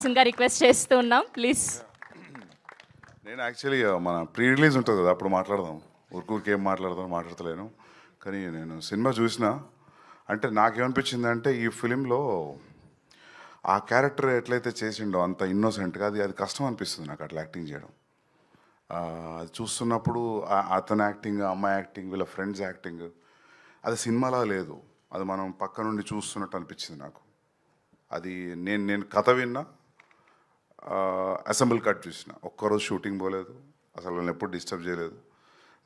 ఇంకా రిక్వెస్ట్ చేస్తూ ఉన్నాం ప్లీజ్. నేను యాక్చువల్లీ మన ప్రీ రిలీజ్ ఉంటుంది కదా, అప్పుడు మాట్లాడదాం. ఊరికూరికి ఏం మాట్లాడతలేను. కానీ నేను సినిమా చూసిన అంటే నాకేమనిపించింది అంటే ఈ ఫిలింలో ఆ క్యారెక్టర్ ఎట్లయితే చేసిండో అంత ఇన్నోసెంట్గా అది కష్టం అనిపిస్తుంది నాకు అట్లా యాక్టింగ్ చేయడం. అది చూస్తున్నప్పుడు అతని యాక్టింగ్, అమ్మాయి యాక్టింగ్, వీళ్ళ ఫ్రెండ్స్ యాక్టింగ్ అది సినిమాలా లేదు. అది మనం పక్క నుండి చూస్తున్నట్టు అనిపించింది నాకు. అది నేను కథ విన్నా, అసెంబుల్ కట్ చూసిన. ఒక్కరోజు షూటింగ్ పోలేదు, అసలు వాళ్ళని ఎప్పుడు డిస్టర్బ్ చేయలేదు.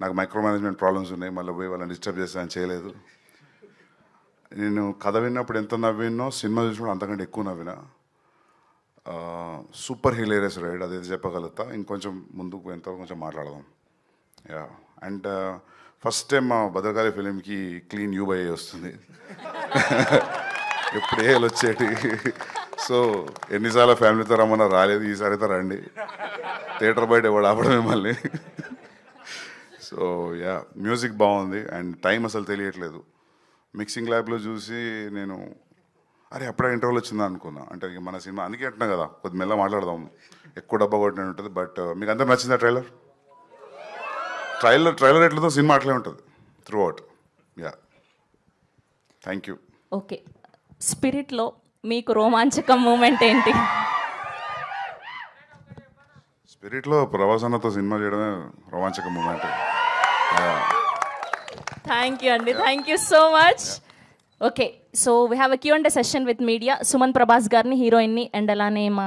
నాకు మైక్రో మేనేజ్మెంట్ ప్రాబ్లమ్స్ ఉన్నాయి, మళ్ళీ పోయి వాళ్ళని డిస్టర్బ్ చేస్తానని చేయలేదు. నేను కథ విన్నప్పుడు ఎంత నవ్వినో సినిమా చూసినప్పుడు అంతకంటే ఎక్కువ నవ్వినా. సూపర్ హిలేరియస్ రైడ్, అదైతే చెప్పగలుగుతా. ఇంకొంచెం ముందుకు ఎంత కొంచెం మాట్లాడదాం. యా, అండ్ ఫస్ట్ టైం మా భద్రకాళి ఫిలింకి క్లీన్ యూబై వస్తుంది. ఎప్పుడు ఏళ్ళు వచ్చేటి. సో ఎన్నిసార్లు ఫ్యామిలీతో రమ్మన్నా రాలేదు, ఈసారి అయితే రండి. థియేటర్ బయట ఎవడు ఆపడం మిమ్మల్ని. సో యా, మ్యూజిక్ బాగుంది అండ్ టైం అసలు తెలియట్లేదు. మిక్సింగ్ ల్యాబ్లో చూసి నేను అరే అప్పుడే ఇంటర్వ్యూలు వచ్చిందా అనుకున్నా. అంటే మన సినిమా అందుకే అంటున్నా కదా, కొద్ది మెల్ల మాట్లాడదాం, ఎక్కువ డబ్బా కొట్టినట్టు ఉంటుంది. బట్ మీకు అందరూ నచ్చిందా ట్రైలర్ ఎట్లతో సినిమా అట్లే ఉంటుంది through out. Yeah, thank you. Okay, స్పిరిట్లో మీకు రోమాంచకం మూమెంట్ ఏంటి? స్పిరిట్లో ప్రభాస్ సినిమా చేయడమే రోమాంచక మూమెంట్. థ్యాంక్ యూ అండి, thank you so much. Okay, so we have a Q&A session with media. Suman Prabhas గారిని, హీరోయిన్ని, అండ్ అలానే మా